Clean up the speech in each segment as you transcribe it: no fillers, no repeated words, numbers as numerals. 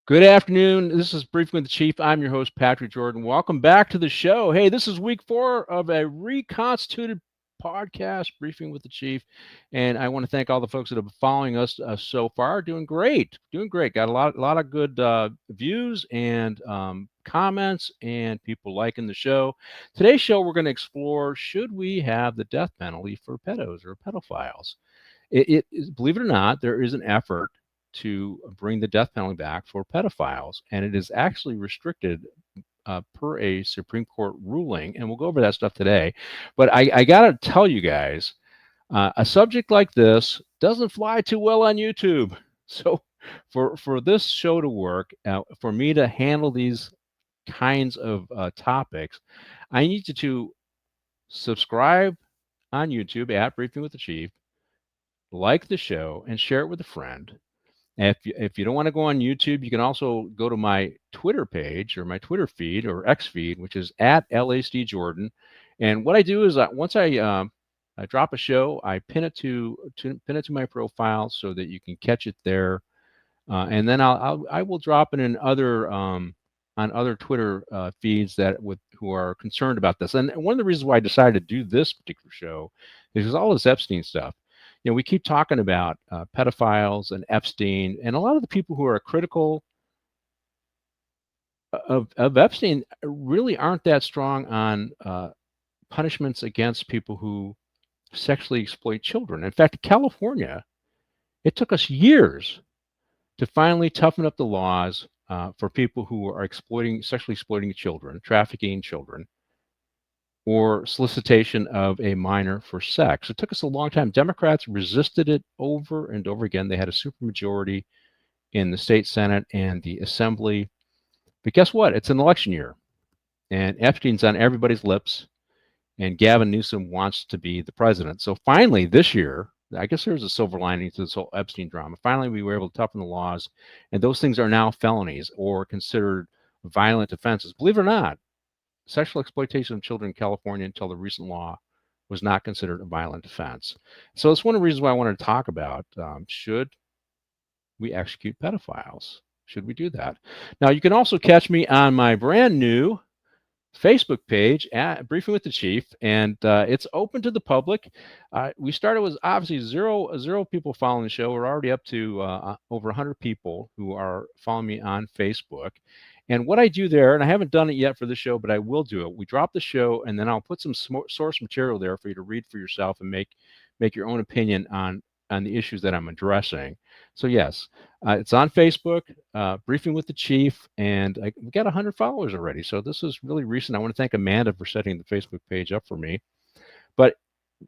Good afternoon. This is Briefing with the Chief. I'm your host, Patrick Jordan. Welcome back to the show. Hey, this is week 4 of a reconstituted podcast, Briefing with the Chief. And I want to thank all the folks that have been following us so far. Doing great. Doing great. Got a lot of good views and comments and people liking the show. Today's show, we're going to explore, should we have the death penalty for pedos or pedophiles? Believe it or not, there is an effort to bring the death penalty back for pedophiles, and it is actually restricted per a Supreme Court ruling. And we'll go over that stuff today. But I got to tell you guys, a subject like this doesn't fly too well on YouTube. So for this show to work, for me to handle these kinds of topics, I need you to subscribe on YouTube at Briefing with the Chief, like the show, and share it with a friend. And if you don't want to go on YouTube, you can also go to my Twitter page or my Twitter feed or X feed, which is at LASD Jordan. And what I do is once I drop a show, I pin it to my profile so that you can catch it there. And then I will drop it in other on other Twitter feeds who are concerned about this. And one of the reasons why I decided to do this particular show is because all this Epstein stuff. We keep talking about pedophiles and Epstein, and a lot of the people who are critical of Epstein really aren't that strong on punishments against people who sexually exploit children. In fact, California, it took us years to finally toughen up the laws for people who are sexually exploiting children, trafficking children, or solicitation of a minor for sex. It took us a long time. Democrats resisted it over and over again. They had a supermajority in the state Senate and the Assembly. But guess what? It's an election year, and Epstein's on everybody's lips, and Gavin Newsom wants to be the president. So finally, this year, I guess there's a silver lining to this whole Epstein drama. Finally, we were able to toughen the laws, and those things are now felonies or considered violent offenses. Believe it or not, sexual exploitation of children in California until the recent law was not considered a violent offense. So it's one of the reasons why I wanted to talk about should we execute pedophiles? Should we do that? Now, you can also catch me on my brand new Facebook page at Briefing with the Chief, and it's open to the public. We started with obviously zero people following the show. We're already up to over 100 people who are following me on Facebook. And what I do there, and I haven't done it yet for the show, but I will do it. We drop the show, and then I'll put some source material there for you to read for yourself and make your own opinion on the issues that I'm addressing. So yes, it's on Facebook, Briefing with the Chief, and we got 100 followers already. So this is really recent. I want to thank Amanda for setting the Facebook page up for me. But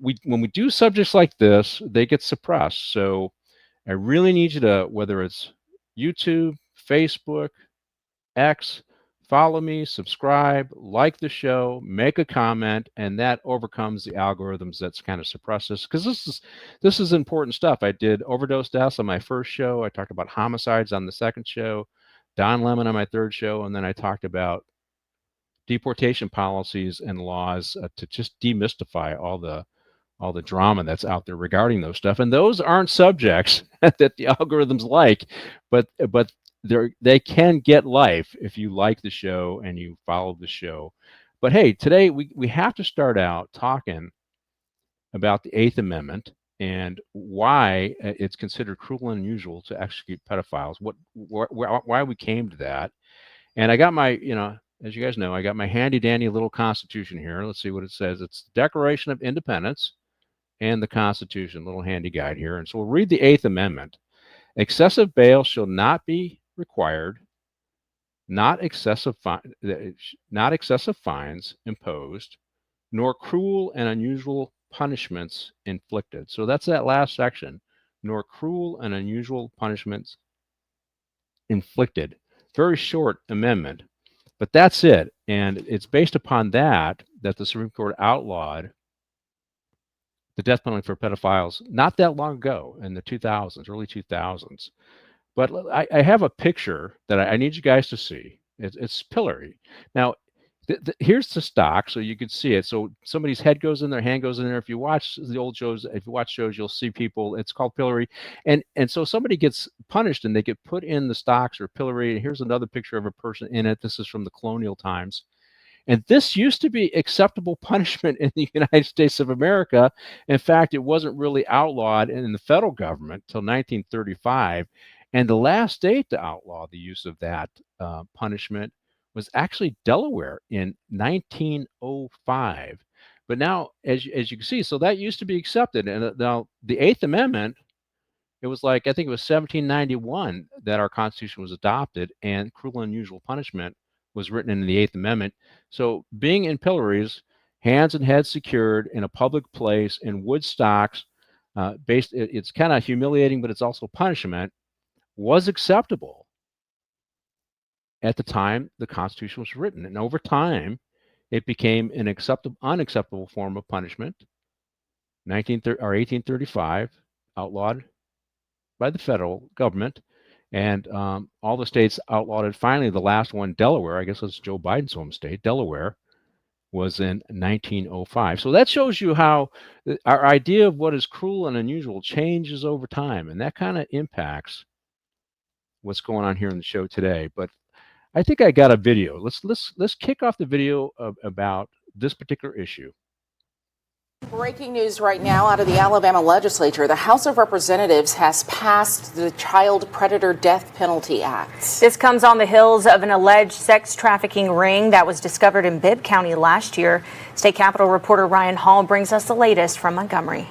when we do subjects like this, they get suppressed. So I really need you to, whether it's YouTube, Facebook, X, follow me, subscribe, like the show, make a comment, and that overcomes the algorithms that's kind of suppress this, because this is important stuff. I did overdose deaths on my first show. I talked about homicides on the second show, Don Lemon on my third show, and then I talked about deportation policies and laws to just demystify all the drama that's out there regarding those stuff. And those aren't subjects that the algorithms like, but they can get life if you like the show and you follow the show. But hey, today we have to start out talking about the Eighth Amendment and why it's considered cruel and unusual to execute pedophiles. Why we came to that. And I got my, as you guys know, I got my handy dandy little Constitution here. Let's see what it says. It's the Declaration of Independence and the Constitution, little handy guide here. And so we'll read the Eighth Amendment. Excessive bail shall not be required, not excessive fines imposed, nor cruel and unusual punishments inflicted. So that's that last section, nor cruel and unusual punishments inflicted. Very short amendment, but that's it. And it's based upon that the Supreme Court outlawed the death penalty for pedophiles not that long ago in the 2000s, early 2000s. But I have a picture that I need you guys to see. It's pillory. Now, Here's the stock, so you can see it. So somebody's head goes in there, hand goes in there. If you watch the old shows, if you watch shows, you'll see people. It's called pillory, and so somebody gets punished and they get put in the stocks or pillory. And here's another picture of a person in it. This is from the colonial times. And this used to be acceptable punishment in the United States of America. In fact, it wasn't really outlawed in the federal government until 1935. And the last state to outlaw the use of that punishment was actually Delaware in 1905. But now, as you can see, so that used to be accepted. And now the Eighth Amendment, it was like, I think it was 1791 that our Constitution was adopted, and cruel and unusual punishment was written in the Eighth Amendment. So being in pillories, hands and heads secured in a public place in wood stocks, it's kind of humiliating, but it's also punishment, was acceptable at the time the Constitution was written. And over time, it became an unacceptable form of punishment. 1835, outlawed by the federal government, and all the states outlawed it. Finally, the last one, Delaware, I guess it's Joe Biden's home state, Delaware, was in 1905. So that shows you how our idea of what is cruel and unusual changes over time, and that kind of impacts what's going on here in the show today. But I think I got a video. Let's kick off the video about this particular issue. Breaking news right now out of the Alabama legislature. The House of Representatives has passed the Child Predator Death Penalty Act. This comes on the heels of an alleged sex trafficking ring that was discovered in Bibb County last year. State Capitol reporter Ryan Hall brings us the latest from Montgomery.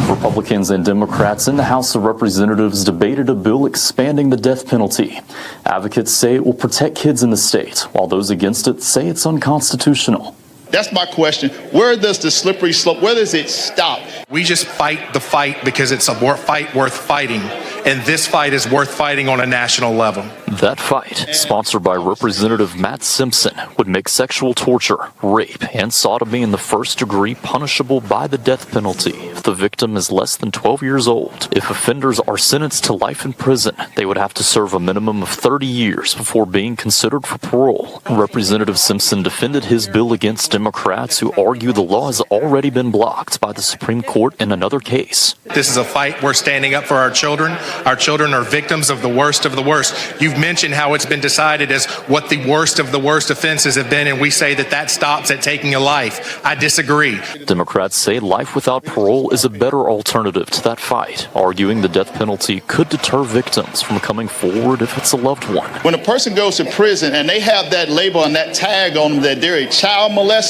Republicans and Democrats in the House of Representatives debated a bill expanding the death penalty. Advocates say it will protect kids in the state, while those against it say it's unconstitutional. That's my question. Where does the slippery slope, where does it stop? We just fight the fight because it's a fight worth fighting, and this fight is worth fighting on a national level. That fight, sponsored by Representative Matt Simpson, would make sexual torture, rape, and sodomy in the first degree punishable by the death penalty if the victim is less than 12 years old. If offenders are sentenced to life in prison, they would have to serve a minimum of 30 years before being considered for parole. Representative Simpson defended his bill against Democrats who argue the law has already been blocked by the Supreme Court in another case. This is a fight we're standing up for our children. Our children are victims of the worst of the worst. You've mentioned how it's been decided as what the worst of the worst offenses have been, and we say that stops at taking a life. I disagree. Democrats say life without parole is a better alternative to that fight, arguing the death penalty could deter victims from coming forward if it's a loved one. When a person goes to prison and they have that label and that tag on them that they're a child molester,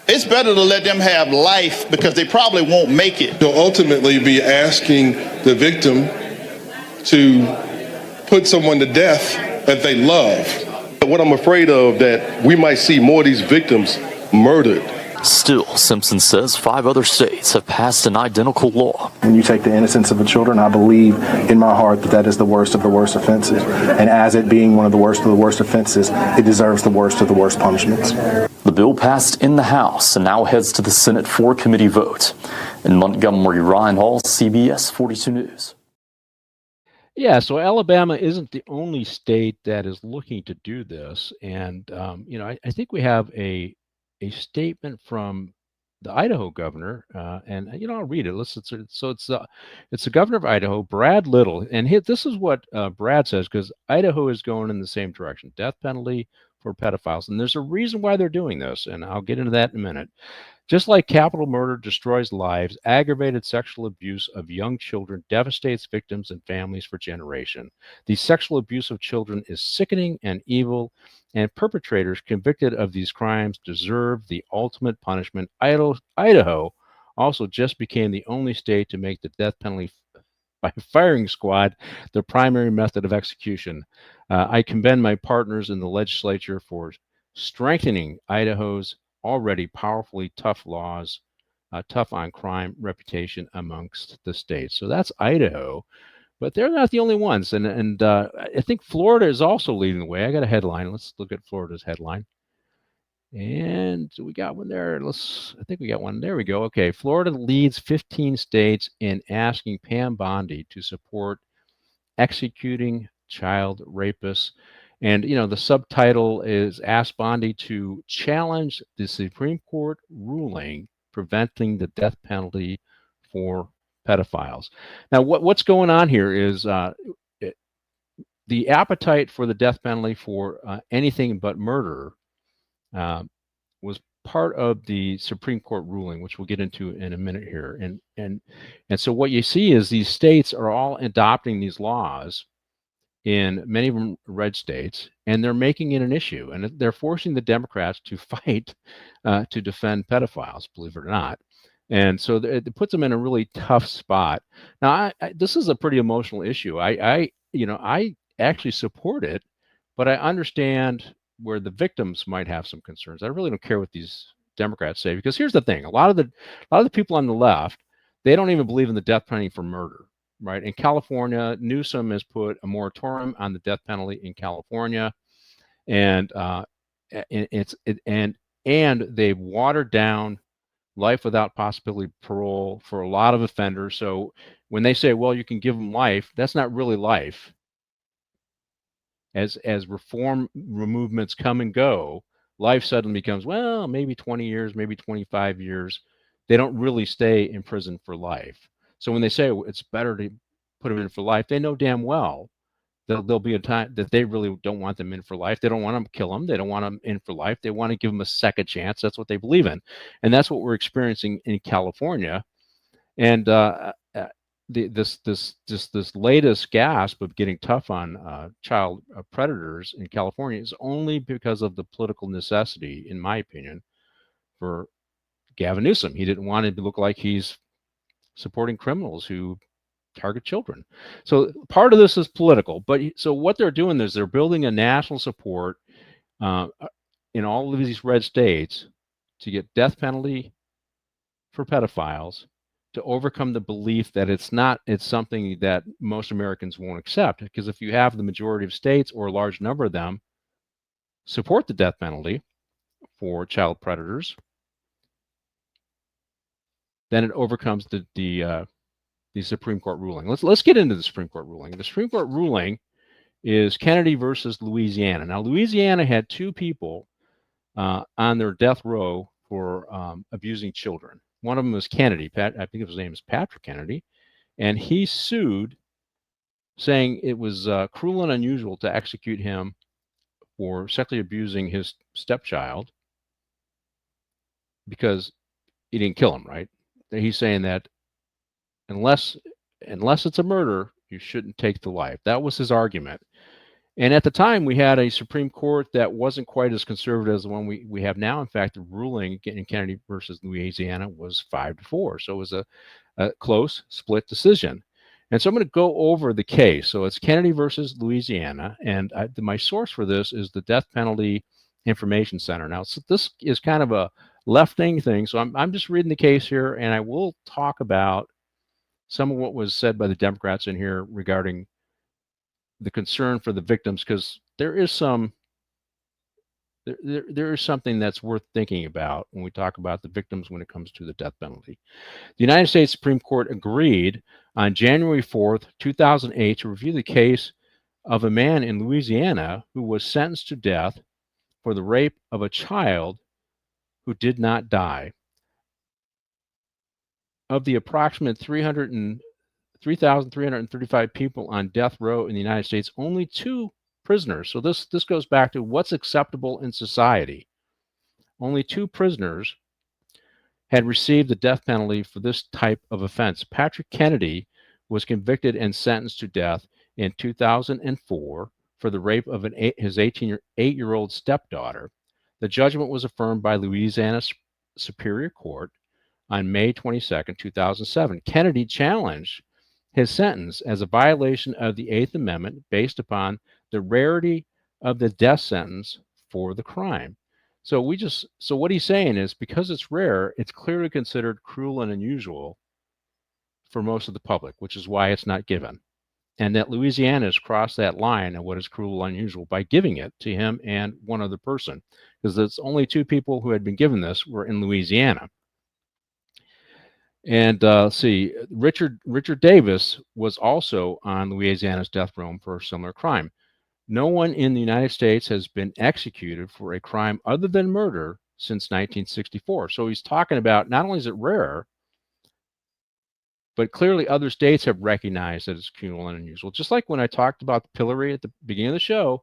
it's better to let them have life because they probably won't make it. You'll ultimately be asking the victim to put someone to death that they love. What I'm afraid of, that we might see more of these victims murdered. Still, Simpson says 5 other states have passed an identical law. When you take the innocence of the children, I believe in my heart that that is the worst of the worst offenses. And as it being one of the worst offenses, it deserves the worst of the worst punishments. The bill passed in the House and now heads to the Senate for a committee vote. In Montgomery, Ryan Hall, CBS 42 News. Yeah, so Alabama isn't the only state that is looking to do this. And, I think we have a statement from the Idaho governor, and I'll read it. It's the governor of Idaho, Brad Little, and this is what Brad says, because Idaho is going in the same direction: death penalty for pedophiles, and there's a reason why they're doing this, and I'll get into that in a minute. Just like capital murder destroys lives, aggravated sexual abuse of young children devastates victims and families for generations. The sexual abuse of children is sickening and evil, and perpetrators convicted of these crimes deserve the ultimate punishment. Idaho also just became the only state to make the death penalty by firing squad the primary method of execution. I commend my partners in the legislature for strengthening Idaho's already powerfully tough laws, tough on crime reputation amongst the states. So that's Idaho. But they're not the only ones. And I think Florida is also leading the way. I got a headline. Let's look at Florida's headline. And we got one there. I think we got one. There we go. Okay. Florida leads 15 states in asking Pam Bondi to support executing child rapists. And the subtitle is Ask Bondi to challenge the Supreme Court ruling preventing the death penalty for pedophiles. Now, what's going on here is the appetite for the death penalty for anything but murder uh, was part of the Supreme Court ruling, which we'll get into in a minute here. And so what you see is these states are all adopting these laws, in many of them red states, and they're making it an issue, and they're forcing the Democrats to fight to defend pedophiles, believe it or not. And so it puts them in a really tough spot. Now, this is a pretty emotional issue. I actually support it, but I understand where the victims might have some concerns. I really don't care what these Democrats say, because here's the thing: a lot of the people on the left, they don't even believe in the death penalty for murder. Right. In California, Newsom has put a moratorium on the death penalty in California, and they've watered down life without possibility of parole for a lot of offenders. So when they say, well, you can give them life, that's not really life. As reform movements come and go, life suddenly becomes, well, maybe 20 years, maybe 25 years. They don't really stay in prison for life. So when they say it's better to put them in for life, they know damn well there'll be a time that they really don't want them in for life. They don't want to kill them. They don't want them in for life. They want to give them a second chance. That's what they believe in, and that's what we're experiencing in California. And this latest gasp of getting tough on child predators in California is only because of the political necessity, in my opinion, for Gavin Newsom. He didn't want it to look like he's supporting criminals who target children. So part of this is political, but so what they're doing is they're building a national support in all of these red states to get death penalty for pedophiles, to overcome the belief that it's something that most Americans won't accept. Because if you have the majority of states, or a large number of them, support the death penalty for child predators, then it overcomes the Supreme Court ruling. Let's get into the Supreme Court ruling. The Supreme Court ruling is Kennedy versus Louisiana. Now, Louisiana had two people on their death row for abusing children. One of them was Kennedy. I think his name is Patrick Kennedy, and he sued, saying it was cruel and unusual to execute him for sexually abusing his stepchild because he didn't kill him. Right? He's saying that unless it's a murder, you shouldn't take the life. That was his argument. And at the time, we had a Supreme Court that wasn't quite as conservative as the one we have now. In fact, the ruling in Kennedy versus Louisiana was 5-4. So it was a close split decision. And so I'm going to go over the case. So it's Kennedy versus Louisiana. And my source for this is the Death Penalty Information Center. Now, so this is kind of a left-wing thing. So I'm just reading the case here, and I will talk about some of what was said by the Democrats in here regarding the concern for the victims, because there is something that's worth thinking about when we talk about the victims when it comes to the death penalty. The United States Supreme Court agreed on January 4th, 2008, to review the case of a man in Louisiana who was sentenced to death for the rape of a child who did not die. Of the approximate 3,335 people on death row in the United States, only 2 prisoners. So this goes back to what's acceptable in society. Only 2 prisoners had received the death penalty for this type of offense. Patrick Kennedy was convicted and sentenced to death in 2004 for the rape of his 8-year-old stepdaughter. The judgment was affirmed by Louisiana Superior Court on May 22, 2007. Kennedy challenged his sentence as a violation of the 8th Amendment based upon the rarity of the death sentence for the crime. So what he's saying is, because it's rare, it's clearly considered cruel and unusual for most of the public, which is why it's not given. And that Louisiana has crossed that line of what is cruel and unusual by giving it to him and one other person, because it's only 2 people who had been given this were in Louisiana. And Richard Davis was also on Louisiana's death row for a similar crime. No one in the United States has been executed for a crime other than murder since 1964. So he's talking about not only is it rare, but clearly other states have recognized that it's cruel and unusual. Just like when I talked about the pillory at the beginning of the show,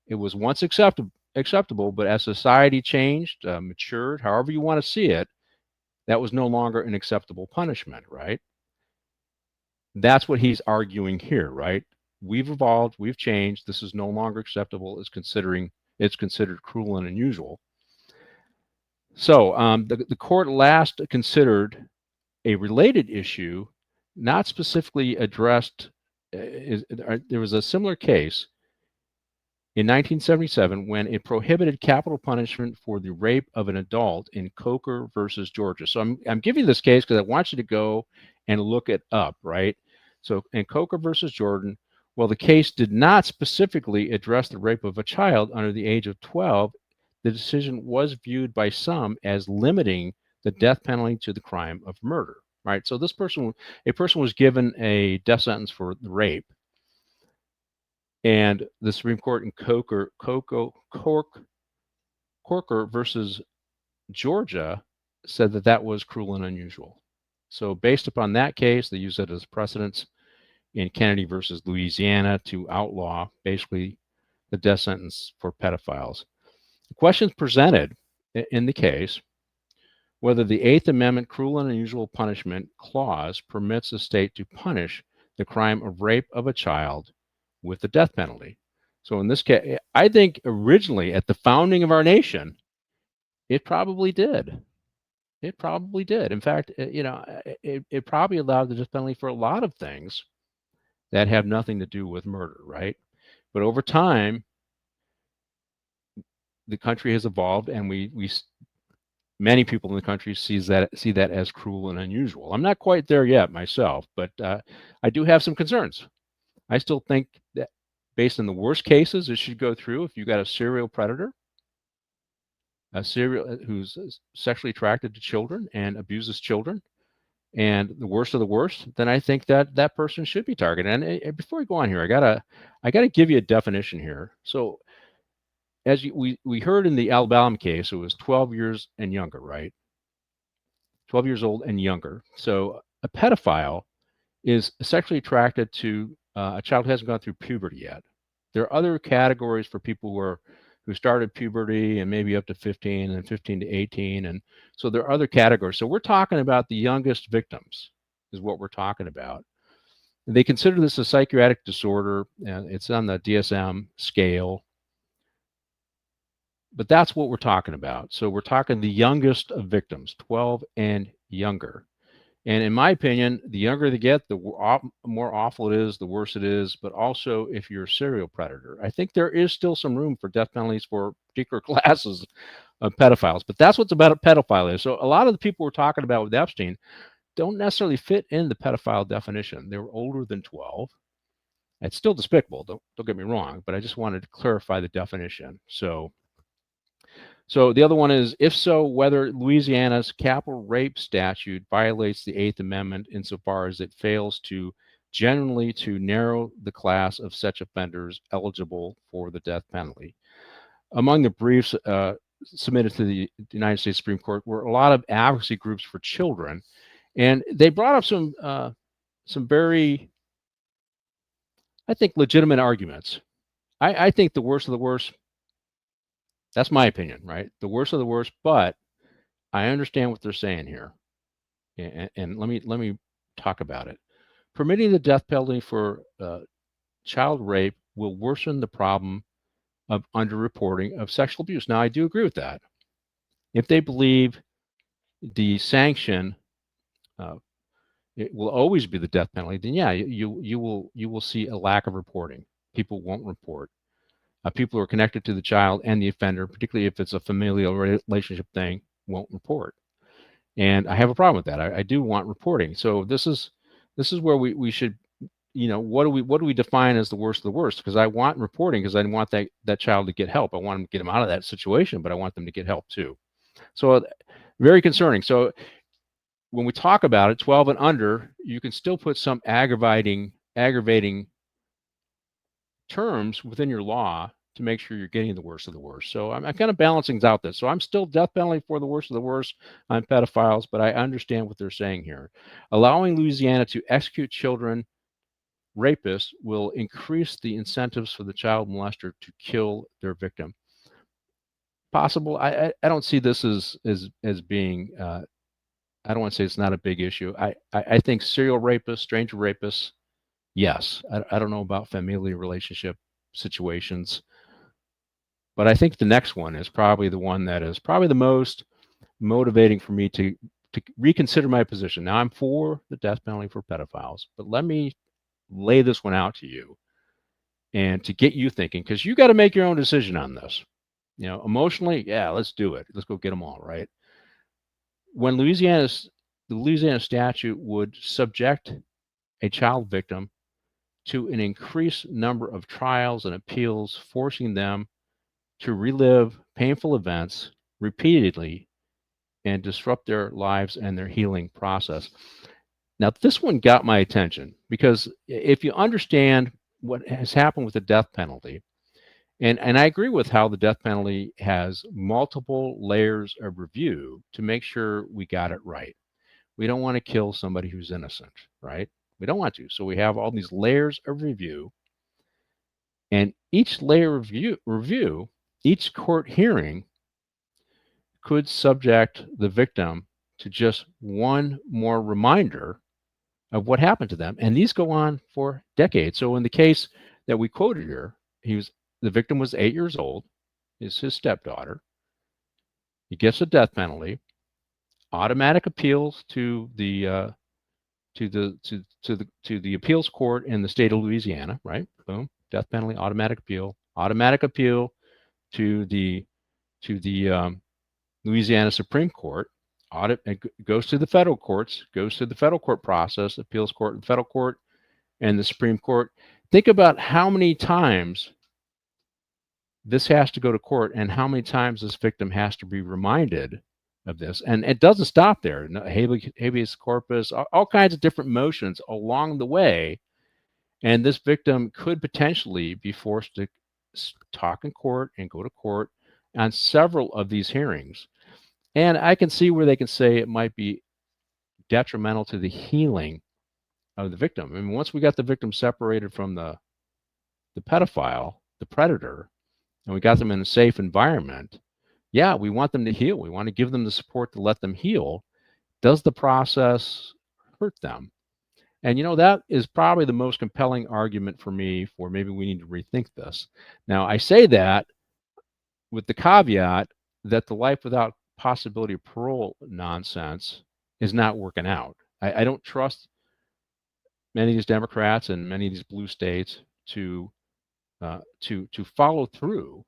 it was once acceptable, but as society changed, matured, however you want to see it, that was no longer an acceptable punishment, right? That's what he's arguing here, right? We've evolved, we've changed. This is no longer acceptable. It's considered cruel and unusual. So the court last considered a related issue, not specifically addressed. There was a similar case in 1977 when it prohibited capital punishment for the rape of an adult in Coker versus Georgia. So I'm giving you this case because I want you to go and look it up, right? So in Coker versus Jordan, well, the case did not specifically address the rape of a child under the age of 12. The decision was viewed by some as limiting the death penalty to the crime of murder, right? So a person was given a death sentence for the rape, and the Supreme Court in Corker versus Georgia said that that was cruel and unusual. So based upon that case, they used it as precedence in Kennedy versus Louisiana to outlaw basically the death sentence for pedophiles. The questions presented in the case whether the Eighth Amendment cruel and unusual punishment clause permits a state to punish the crime of rape of a child with the death penalty. So in this case, I think originally at the founding of our nation, it probably did. It probably did. In fact, it probably allowed the death penalty for a lot of things that have nothing to do with murder, right? But over time, the country has evolved, and many people in the country see that as cruel and unusual. I'm not quite there yet myself, but I do have some concerns. I still think that based on the worst cases, it should go through. If you've got a serial predator, who's sexually attracted to children and abuses children, and the worst of the worst, then I think that person should be targeted. And before we go on here, I gotta give you a definition here. So as we heard in the Alabama case, it was 12 years and younger, right? 12 years old and younger. So a pedophile is sexually attracted to a child who hasn't gone through puberty yet. There are other categories for people who started puberty and maybe up to 15 and 15 to 18. And so there are other categories. So we're talking about the youngest victims is what we're talking about. They consider this a psychiatric disorder, and it's on the DSM scale. But that's what we're talking about. So we're talking the youngest of victims, 12 and younger. And in my opinion, the younger they get, the more awful it is, the worse it is. But also, if you're a serial predator, I think there is still some room for death penalties for particular classes of pedophiles. But that's what's about a pedophile is. So a lot of the people we're talking about with Epstein don't necessarily fit in the pedophile definition. They were older than 12. It's still despicable, don't get me wrong, but I just wanted to clarify the definition. So the other one is, if so, whether Louisiana's capital rape statute violates the Eighth Amendment insofar as it fails to generally to narrow the class of such offenders eligible for the death penalty. Among the briefs submitted to the United States Supreme Court were a lot of advocacy groups for children, and they brought up some very, I think, legitimate arguments. I think the worst of the worst. That's my opinion, right? The worst of the worst, but I understand what they're saying here, and let me talk about it. Permitting the death penalty for child rape will worsen the problem of underreporting of sexual abuse. Now, I do agree with that. If they believe the sanction it will always be the death penalty, then yeah, you will see a lack of reporting. People won't report. People who are connected to the child and the offender, particularly if it's a familial relationship thing, won't report. And I have a problem with that. I do want reporting. So this is where we should, what do we define as the worst of the worst? Because I want reporting, because I want that child to get help. I want them to get them out of that situation, but I want them to get help too. So very concerning. So when we talk about it, 12 and under, you can still put some aggravating terms within your law to make sure you're getting the worst of the worst. So I'm kind of balancing out this. So I'm still death penalty for the worst of the worst on pedophiles, but I understand what they're saying here. Allowing Louisiana to execute children rapists will increase the incentives for the child molester to kill their victim. Possible. I don't see this as being. I don't want to say it's not a big issue. I think serial rapists, stranger rapists, yes. I don't know about familial relationship situations, but I think the next one is probably the one that is probably the most motivating for me to reconsider my position. Now I'm for the death penalty for pedophiles, but let me lay this one out to you and to get you thinking, because you got to make your own decision on this. You know, emotionally, yeah, let's do it. Let's go get them all, right? When the Louisiana statute would subject a child victim to an increased number of trials and appeals, forcing them to relive painful events repeatedly and disrupt their lives and their healing process. Now, this one got my attention because if you understand what has happened with the death penalty, and I agree with how the death penalty has multiple layers of review to make sure we got it right. We don't want to kill somebody who's innocent, right? We don't want to. So we have all these layers of review, and each layer of review, each court hearing could subject the victim to just one more reminder of what happened to them. And these go on for decades. So in the case that we quoted here, the victim was 8 years old, is his stepdaughter. He gets a death penalty, automatic appeals to the appeals court in the state of Louisiana, right? Boom, death penalty, automatic appeal to the Louisiana Supreme Court. It goes to the federal courts, goes to the federal court process, appeals court, and federal court, and the Supreme Court. Think about how many times this has to go to court and how many times this victim has to be reminded of this. And it doesn't stop there. Habeas corpus, all kinds of different motions along the way. And this victim could potentially be forced to talk in court and go to court on several of these hearings. And I can see where they can say it might be detrimental to the healing of the victim. I mean, once we got the victim separated from the pedophile, the predator, and we got them in a safe environment, yeah, we want them to heal. We want to give them the support to let them heal. Does the process hurt them? And that is probably the most compelling argument for me for maybe we need to rethink this. Now, I say that with the caveat that the life without possibility of parole nonsense is not working out. I don't trust many of these Democrats and many of these blue states to follow through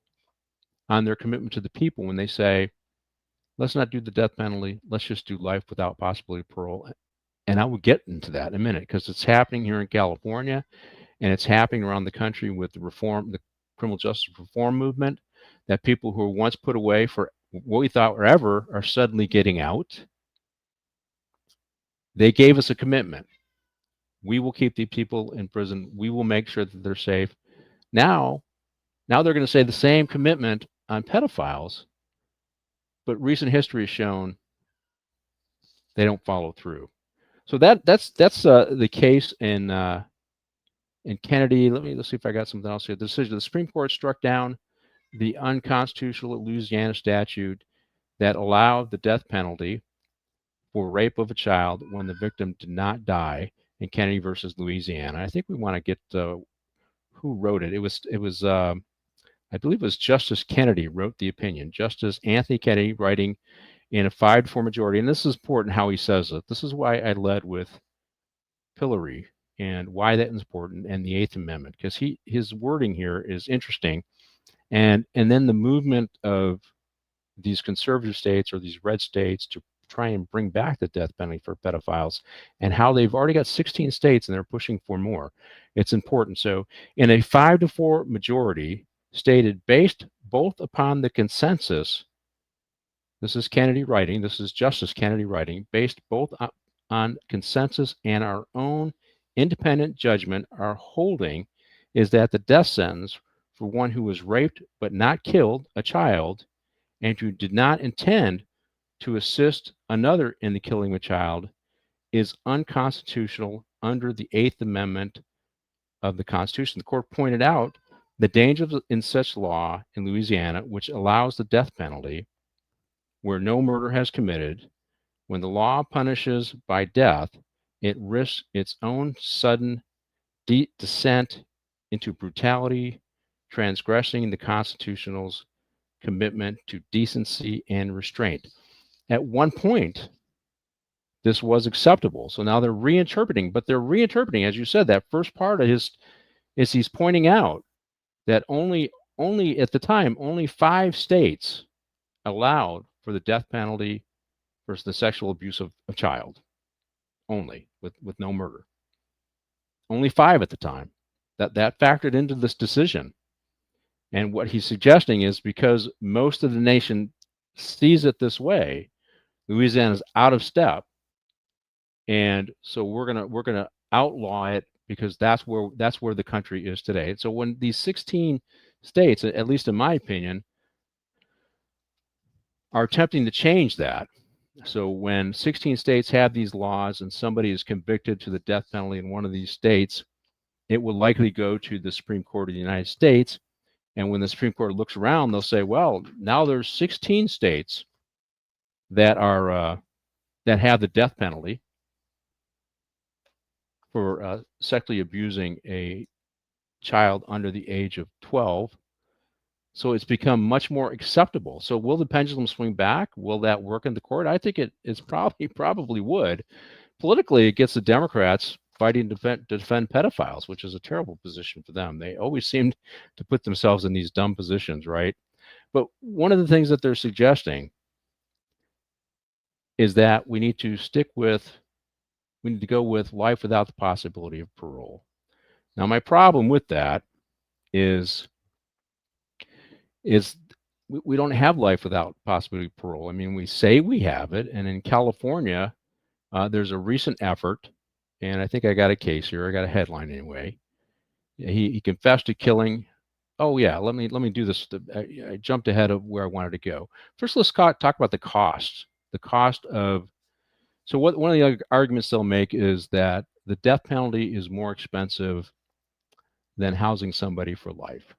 on their commitment to the people when they say, let's not do the death penalty, let's just do life without possibility of parole. And I will get into that in a minute because it's happening here in California and it's happening around the country with the criminal justice reform movement, that people who were once put away for what we thought were ever are suddenly getting out. They gave us a commitment. We will keep the people in prison. We will make sure that they're safe. Now they're going to say the same commitment on pedophiles, but recent history has shown they don't follow through. So that's the case in Kennedy. Let's see if I got something else here. The decision: the Supreme Court struck down the unconstitutional Louisiana statute that allowed the death penalty for rape of a child when the victim did not die in Kennedy versus Louisiana. I think we want to get who wrote it. It was I believe it was Justice Kennedy wrote the opinion. Justice Anthony Kennedy writing in a 5-4 majority. And this is important how he says it. This is why I led with Pillory and why that is important and the Eighth Amendment, because his wording here is interesting. And then the movement of these conservative states or these red states to try and bring back the death penalty for pedophiles, and how they've already got 16 states and they're pushing for more. It's important. So in a 5-4 majority stated, based both upon the consensus, this is Kennedy writing, this is Justice Kennedy writing, based both on consensus and our own independent judgment, our holding is that the death sentence for one who was raped but not killed a child and who did not intend to assist another in the killing of a child is unconstitutional under the Eighth Amendment of the Constitution. The court pointed out the danger in such law in Louisiana, which allows the death penalty where no murder has committed. When the law punishes by death, it risks its own sudden descent into brutality, transgressing the Constitution's commitment to decency and restraint. At one point, this was acceptable. So now they're reinterpreting, but they're reinterpreting, as you said, that first part of his is he's pointing out that only at the time, only 5 states allowed for the death penalty for the sexual abuse of a child, only with no murder. Only 5 at the time. That factored into this decision. And what he's suggesting is because most of the nation sees it this way, Louisiana's out of step, and so we're gonna outlaw it because that's where the country is today. So when these 16 states, at least in my opinion, are attempting to change that, so when 16 states have these laws and somebody is convicted to the death penalty in one of these states, it will likely go to the Supreme Court of the United States. And when the Supreme Court looks around, they'll say, well, now there's 16 states that are that have the death penalty for sexually abusing a child under the age of 12. So it's become much more acceptable. So will the pendulum swing back? Will that work in the court? I think it's probably would. Politically, it gets the Democrats fighting to defend pedophiles, which is a terrible position for them. They always seem to put themselves in these dumb positions, right? But one of the things that they're suggesting is that we need to go with life without the possibility of parole. Now, my problem with that is we don't have life without possibility of parole. I mean, we say we have it, and in California, there's a recent effort, and I think I got a case here. I got a headline anyway. He confessed to killing. Oh yeah, let me do this. I jumped ahead of where I wanted to go. First, let's talk about the cost. The cost of one of the arguments they'll make is that the death penalty is more expensive than housing somebody for life.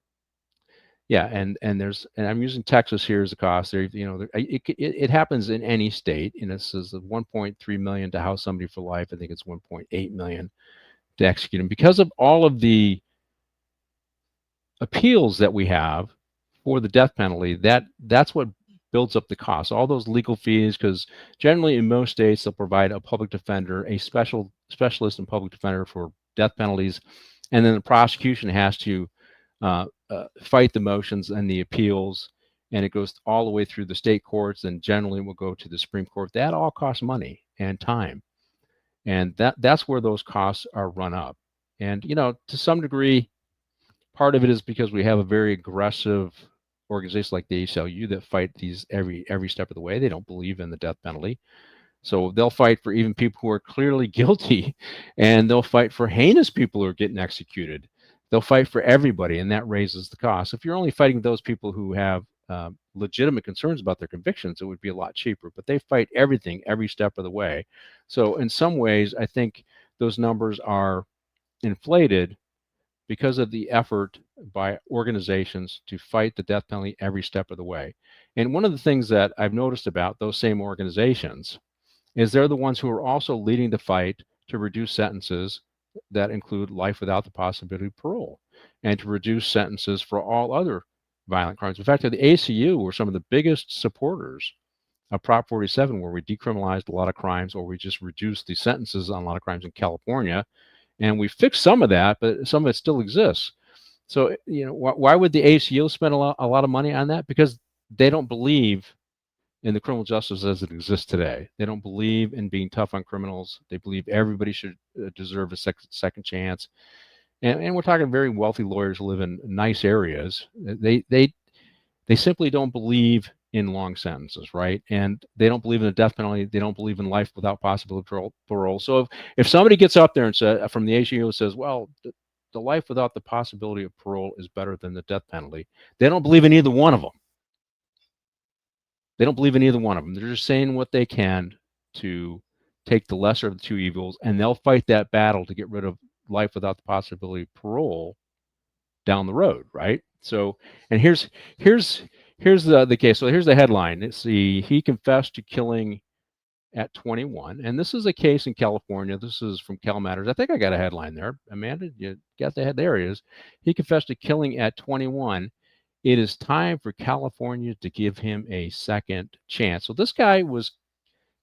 Yeah, and I'm using Texas here as a cost. There, it happens in any state. It says 1.3 million to house somebody for life. I think it's 1.8 million to execute them because of all of the appeals that we have for the death penalty. That's what builds up the cost. All those legal fees, because generally in most states they'll provide a public defender, a specialist and public defender for death penalties, and then the prosecution has to fight the motions and the appeals, and it goes all the way through the state courts, and generally will go to the Supreme Court. That all costs money and time, and that's where those costs are run up. And to some degree, part of it is because we have a very aggressive organization like the ACLU that fight these every step of the way. They don't believe in the death penalty, so they'll fight for even people who are clearly guilty, and they'll fight for heinous people who are getting executed. They'll fight for everybody, and that raises the cost. If you're only fighting those people who have legitimate concerns about their convictions, it would be a lot cheaper. But they fight everything every step of the way. So in some ways, I think those numbers are inflated because of the effort by organizations to fight the death penalty every step of the way. And one of the things that I've noticed about those same organizations is they're the ones who are also leading the fight to reduce sentences that include life without the possibility of parole, and to reduce sentences for all other violent crimes. In fact, the ACU were some of the biggest supporters of Prop 47, where we decriminalized a lot of crimes, or we just reduced the sentences on a lot of crimes in California. And we fixed some of that, but some of it still exists. So, why would the ACU spend a lot of money on that? Because they don't believe in the criminal justice as it exists today. They don't believe in being tough on criminals. They believe everybody should deserve a second chance. And we're talking very wealthy lawyers who live in nice areas. They simply don't believe in long sentences, right? And they don't believe in the death penalty. They don't believe in life without possibility of parole. So if somebody gets up there and says, from the ACU, says, well, the life without the possibility of parole is better than the death penalty. They don't believe in either one of them. They don't believe in either one of them. They're just saying what they can to take the lesser of the two evils, and they'll fight that battle to get rid of life without the possibility of parole down the road, right? So, and here's the case. So here's the headline. It's he confessed to killing at 21, and this is a case in California. This is from Cal Matters. I think I got a headline there. Amanda, you got the head? There he is. He confessed to killing at 21. It is time for California to give him a second chance. So this guy was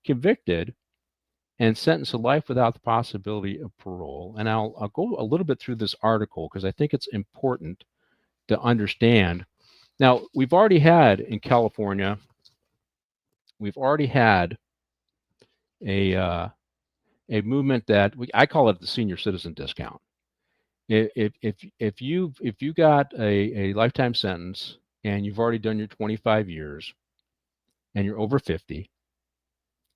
convicted and sentenced to life without the possibility of parole. And I'll go a little bit through this article because I think it's important to understand. Now, we've already had in California, we've already had a movement that I call it the senior citizen discount. If you got a lifetime sentence and you've already done your 25 years and you're over 50,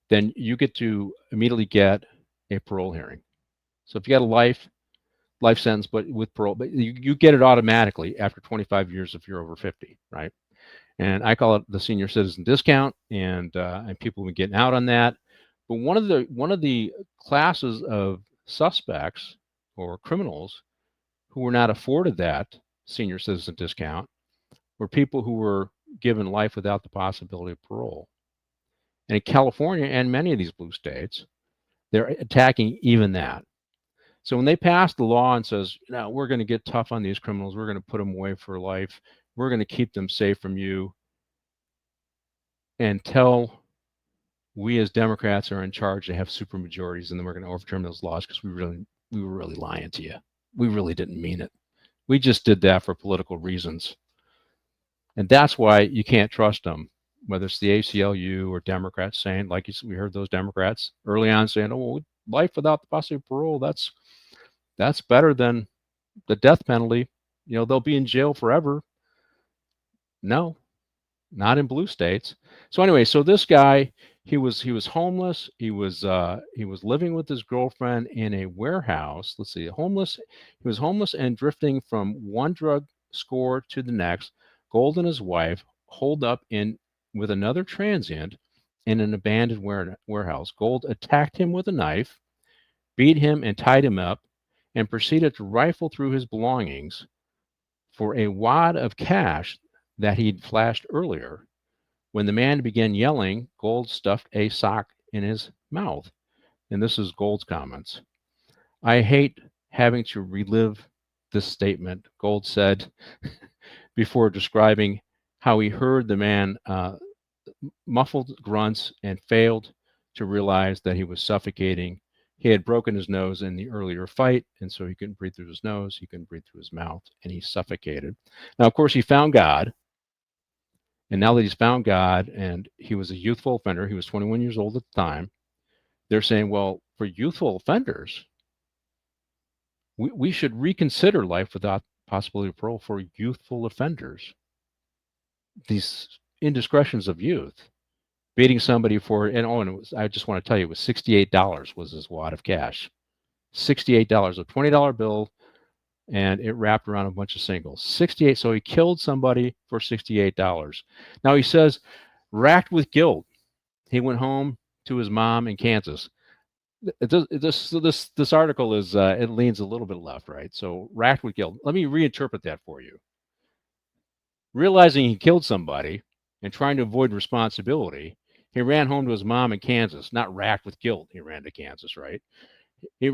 then you get to immediately get a parole hearing. So if you got a life sentence but with parole, but you get it automatically after 25 years if you're over 50, right? And I call it the senior citizen discount, and people have been getting out on that. But one of the classes of suspects or criminals who were not afforded that senior citizen discount were people who were given life without the possibility of parole. And in California and many of these blue states, they're attacking even that. So when they pass the law and says, no, we're going to get tough on these criminals, we're going to put them away for life, we're going to keep them safe from you, until we as Democrats are in charge, they have super majorities, and then we're going to overturn those laws because we were really lying to you. We really didn't mean it. We just did that for political reasons. And that's why you can't trust them, whether it's the ACLU or Democrats saying, like we heard those Democrats early on saying, oh, well, life without the possibility of parole, that's better than the death penalty. You know, they'll be in jail forever. No, not in blue states. So anyway, so this guy, he was homeless. He was living with his girlfriend in a warehouse. Let's see, homeless. He was homeless and drifting from one drug score to the next. Gold and his wife holed up in with another transient in an abandoned warehouse. Gold attacked him with a knife, beat him and tied him up, and proceeded to rifle through his belongings for a wad of cash that he'd flashed earlier. When the man began yelling, Gold stuffed a sock in his mouth. And this is Gold's comments. I hate having to relive this statement, Gold said before describing how he heard the man muffled grunts and failed to realize that he was suffocating. He had broken his nose in the earlier fight, and so he couldn't breathe through his nose, he couldn't breathe through his mouth, and he suffocated. Now, of course, he found God. And now that he's found God, and he was a youthful offender, he was 21 years old at the time, they're saying, well, for youthful offenders, we should reconsider life without possibility of parole for youthful offenders. These indiscretions of youth, beating somebody for, and it was, I just want to tell you, it was $68 was his wad of cash. $68, a $20 bill, and it wrapped around a bunch of singles. 68. So he killed somebody for $68. Now he says, racked with guilt, he went home to his mom in Kansas. This article is it leans a little bit left, right? So racked with guilt. Let me reinterpret that for you. Realizing he killed somebody and trying to avoid responsibility, he ran home to his mom in Kansas. Not racked with guilt. He ran to Kansas, right? He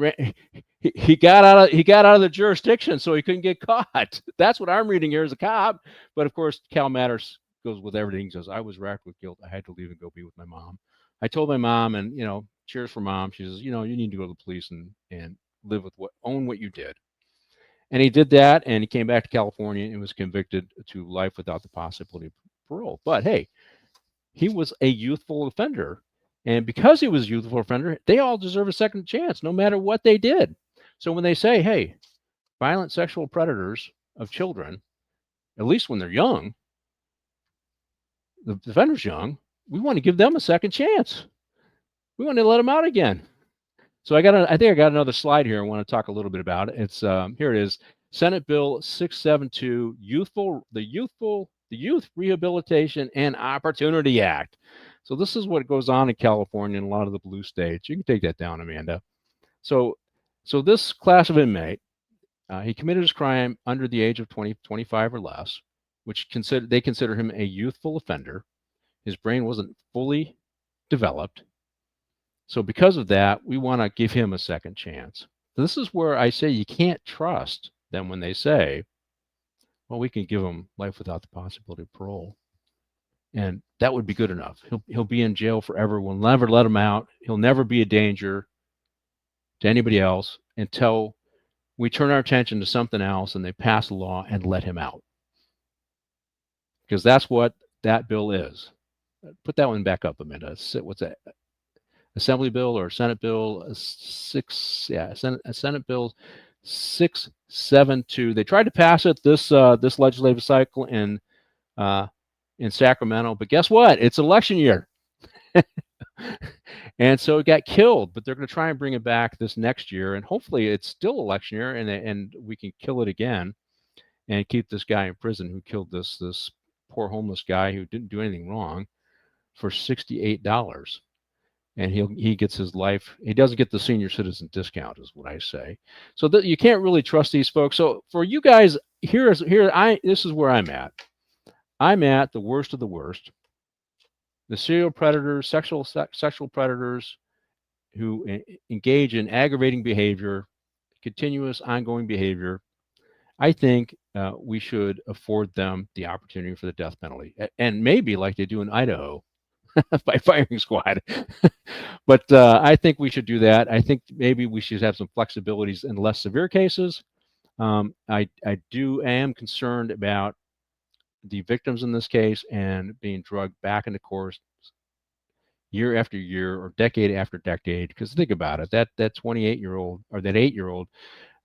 got out of the jurisdiction so he couldn't get caught. That's what I'm reading here as a cop. But of course, Cal Matters goes with everything. He says, I was racked with guilt. I had to leave and go be with my mom. I told my mom, and cheers for mom. She says, you need to go to the police and live with own what you did. And he did that, and he came back to California and was convicted to life without the possibility of parole. But hey, he was a youthful offender. And because he was a youthful offender, they all deserve a second chance, no matter what they did. So when they say, hey, violent sexual predators of children, at least when they're young, the offender's young, we want to give them a second chance. We want to let them out again. So I think I got another slide here. I want to talk a little bit about it. It's here it is. Senate Bill 672, the Youth Rehabilitation and Opportunity Act. So this is what goes on in California and a lot of the blue states. You can take that down, Amanda. So this class of inmate, he committed his crime under the age of 25 or less, which they consider him a youthful offender. His brain wasn't fully developed. So because of that, we want to give him a second chance. This is where I say you can't trust them when they say, well, we can give him life without the possibility of parole. And that would be good enough. He'll be in jail forever. We'll never let him out. He'll never be a danger to anybody else until we turn our attention to something else and they pass a law and let him out. Because that's what that bill is. Put that one back up, Amanda. What's that? Assembly bill or Senate bill Senate bill 672. They tried to pass it this legislative cycle in Sacramento, but guess what? It's election year. And so it got killed, but they're going to try and bring it back this next year, and hopefully it's still election year, and we can kill it again and keep this guy in prison who killed this poor homeless guy who didn't do anything wrong for $68. And he gets his life. He doesn't get the senior citizen discount, is what I say. So that you can't really trust these folks. So for you guys, this is where I'm at. I'm at the worst of the worst. The serial predators, sexual predators who engage in aggravating behavior, continuous ongoing behavior. I think we should afford them the opportunity for the death penalty, and maybe like they do in Idaho, by firing squad. But I think we should do that. I think maybe we should have some flexibilities in less severe cases. I am concerned about the victims in this case and being drugged back into course year after year or decade after decade. Because think about it, that 28-year-old or that 8-year-old,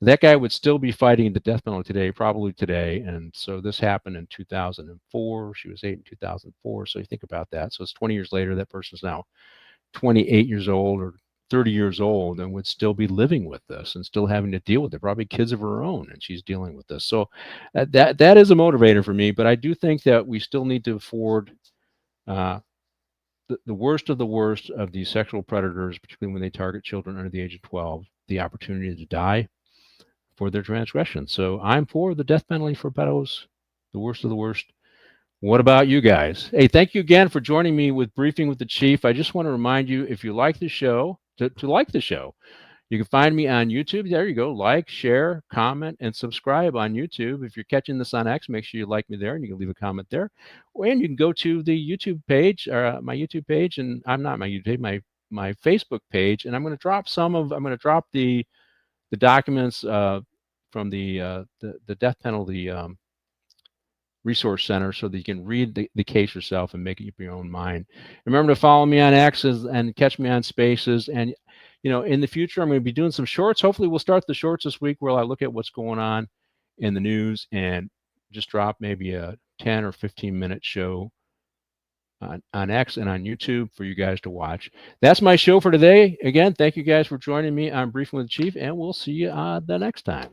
that guy would still be fighting the death penalty today, probably today. And so this happened in 2004. She was 8 in 2004. So you think about that. So it's 20 years later, that person's now 28 years old or 30 years old and would still be living with this and still having to deal with it, probably kids of her own, and she's dealing with this. So that is a motivator for me, but I do think that we still need to afford the worst of the worst of these sexual predators, particularly when they target children under the age of 12, the opportunity to die for their transgression. So I'm for the death penalty for pedos, the worst of the worst. What about you guys? Hey, thank you again for joining me with Briefing with the Chief. I just want to remind you, if you like the show, to like the show. You can find me on YouTube. There you go. Like, share, comment, and subscribe on YouTube. If you're catching this on X, make sure you like me there, and you can leave a comment there. And you can go to the YouTube page, my YouTube page, and I'm not my YouTube page, my Facebook page, and I'm going to drop the documents from the death penalty resource center so that you can read the case yourself and make it up your own mind. Remember to follow me on X and catch me on Spaces. And in the future, I'm going to be doing some shorts. Hopefully we'll start the shorts this week where I look at what's going on in the news and just drop maybe a 10 or 15-minute show on X and on YouTube for you guys to watch. That's my show for today. Again, thank you guys for joining me on Briefing with the Chief, and we'll see you the next time.